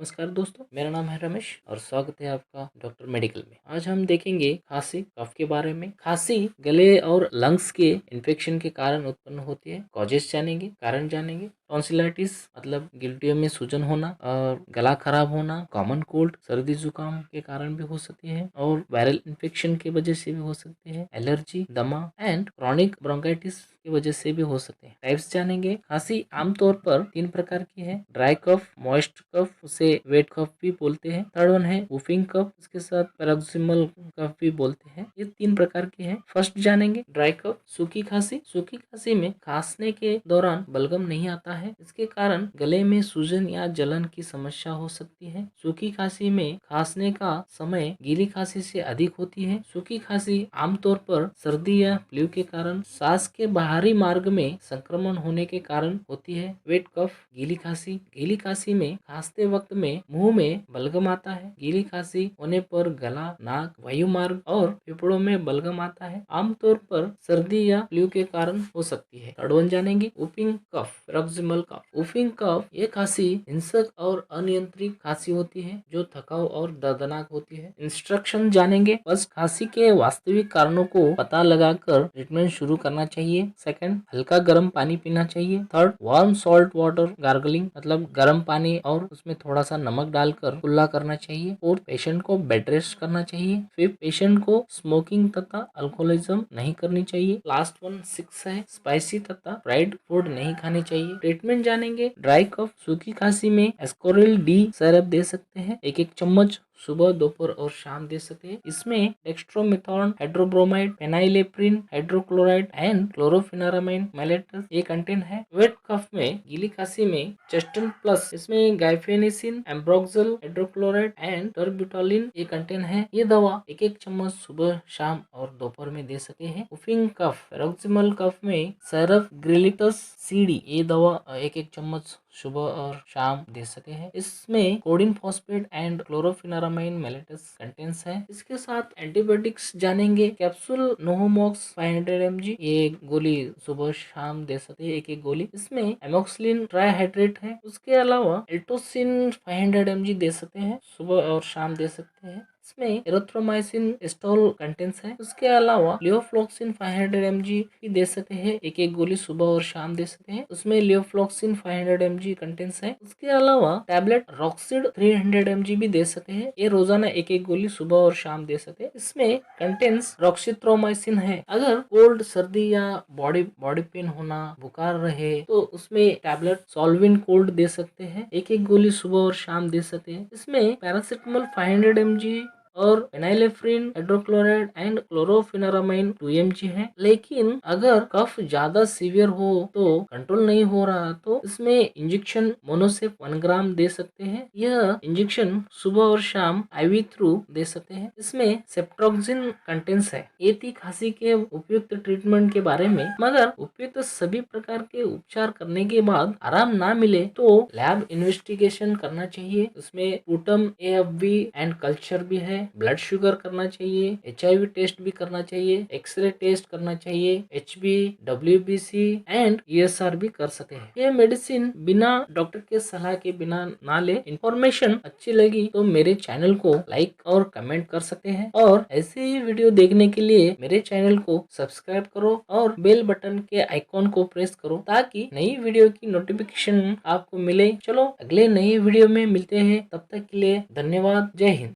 नमस्कार दोस्तों, मेरा नाम है रमेश और स्वागत है आपका डॉक्टर मेडिकल में। आज हम देखेंगे खांसी कफ के बारे में। खांसी गले और लंग्स के इन्फेक्शन के कारण उत्पन्न होती है। कॉजेस जानेंगे, कारण जानेंगे। टॉन्सिलाइटिस मतलब गिल्टियों में सूजन होना और गला खराब होना, कॉमन कोल्ड सर्दी जुकाम के कारण भी हो सकती है और वायरल इन्फेक्शन की वजह से भी हो सकती है। एलर्जी, दमा एंड क्रॉनिक ब्रोंकाइटिस की वजह से भी हो सकते हैं। टाइप्स जानेंगे। खांसी आमतौर पर 3 प्रकार की है। ड्राई कफ, मॉइस्ट कफ, उसे वेट कफ भी बोलते हैं। थर्ड वन है वूफिंग कफ, इसके साथ पैरोक्सिमल कफ भी बोलते हैं। ये 3 प्रकार की है। फर्स्ट जानेंगे ड्राई कफ, सूखी खांसी। सूखी खांसी में खांसने के दौरान बलगम नहीं आता है, इसके कारण गले में सूजन या जलन की समस्या हो सकती है। सूखी खांसी में खांसने का समय गीली खांसी से अधिक होती है। सूखी खांसी आमतौर पर सर्दी या फ्लू के कारण, सांस के बाहरी मार्ग में संक्रमण होने के कारण होती है। वेट कफ, गीली खांसी। गीली खांसी में खांसते वक्त में मुंह में बलगम आता है। गीली खांसी होने पर गला, नाक, वायु मार्ग और फेफड़ों में बलगम आता है। आमतौर पर सर्दी या फ्लू के कारण हो सकती है। थर्ड वन जानेंगे वूफिंग कफ, पैरोक्सिमल कफ। वूफिंग कफ ये खांसी हिंसक और अनियंत्रित खांसी होती है जो थकाऊ और दर्दनाक होती है। इंस्ट्रक्शन जानेंगे। फर्स्ट, खांसी के वास्तविक कारणों को पता लगाकर ट्रीटमेंट शुरू करना चाहिए। सेकंड, हल्का गर्म पानी पीना चाहिए। Third, warm salt water gargling मतलब गर्म पानी और उसमें थोड़ा सा नमक डालकर कुल्ला करना चाहिए। फोर्थ, पेशेंट को बेड रेस्ट करना चाहिए। फिफ्थ, पेशेंट को स्मोकिंग तथा अल्कोहलिज्म नहीं करनी चाहिए। लास्ट वन 6 है, स्पाइसी तथा फ्राइड फूड नहीं खाने चाहिए। ट्रीटमेंट जानेंगे। ड्राई कफ, सूखी खांसी में एस्कोरिल डी सिरप दे सकते हैं। एक चम्मच सुबह, दोपहर और शाम दे सकते हैं। इसमें डेक्स्ट्रोमेथोन, हाइड्रोब्रोमाइड, फेनाइलेप्रिन, हाइड्रोक्लोराइड एंड क्लोरोफेनारामाइन मैलेटस ये कंटेंट है। वेट कफ में, गीली खांसी में चेस्टन प्लस, इसमें गाइफेनेसिन, एम्ब्रोक्सल, हाइड्रोक्लोराइड एंड टर्बिटोलिन ये कंटेंट है। ये दवा एक चम्मच सुबह, शाम और दोपहर में दे सकते हैं। वूफिंग कफ, पैरोक्सिमल कफ में सिरप ग्रिलिटस सीडी ये दवा एक चम्मच सुबह और शाम दे सके हैं। इसमें कोडिन फॉस्फेट एंड क्लोरोफेनारामाइन मैलेटस कंटेंट्स है। इसके साथ एंटीबायोटिक्स जानेंगे। कैप्सूल नोवोमॉक्स 500 mg ये गोली सुबह शाम दे सकते हैं, एक गोली। इसमें एमोक्सिलिन ट्राइहाइड्रेट है। उसके अलावा एल्टोसिन 500 mg दे सकते हैं, सुबह और शाम दे सकते हैं। इसमें एरिथ्रोमाइसिन एस्टॉल कंटेंट्स है। उसके अलावा लियोफ्लॉक्सिन 500 mg भी दे सकते हैं, एक गोली सुबह और शाम दे सकते हैं। उसमें लियोफ्लॉक्सिन 500 mg कंटेंट्स है। उसके अलावा टैबलेट रॉक्सिड 300 mg भी दे सकते हैं, ये रोजाना एक गोली सुबह और शाम दे सकते हैं। इसमें कंटेंट्स रॉक्सिथ्रोमाइसिन है। अगर कोल्ड, सर्दी या बॉडी पेन होना, बुखार रहे तो उसमें टैबलेट सॉल्विन कोल्ड दे सकते हैं, एक गोली सुबह और शाम दे सकते हैं। इसमें पैरासिटामोल 500 mg और फेनाइलेफ्रिन, हाइड्रोक्लोराइड एंड क्लोरोफेनारामाइन 2 mg है। लेकिन अगर कफ ज्यादा सीवियर हो तो कंट्रोल नहीं हो रहा तो इसमें इंजेक्शन मोनोसेफ 1 ग्राम दे सकते हैं। यह इंजेक्शन सुबह और शाम आईवी थ्रू दे सकते हैं। इसमें सेप्ट्रोक्सिन कंटेंट्स है। ये थी खांसी के उपयुक्त ट्रीटमेंट के बारे में। मगर उपयुक्त सभी प्रकार के उपचार करने के बाद आराम ना मिले तो लैब इन्वेस्टिगेशन करना चाहिए। उसमें पुटम, एएफवी एंड कल्चर भी है। ब्लड शुगर करना चाहिए, HIV टेस्ट भी करना चाहिए, एक्सरे टेस्ट करना चाहिए, HB, WBC एंड ESR भी कर सकते हैं। ये मेडिसिन बिना डॉक्टर के सलाह के बिना ना ले। इन्फॉर्मेशन अच्छी लगी तो मेरे चैनल को लाइक और कमेंट कर सकते हैं और ऐसे ही वीडियो देखने के लिए मेरे चैनल को सब्सक्राइब करो और बेल बटन के आइकॉन को प्रेस करो ताकि नई वीडियो की नोटिफिकेशन आपको मिले। चलो अगले नई वीडियो में मिलते हैं, तब तक के लिए धन्यवाद। जय हिंद।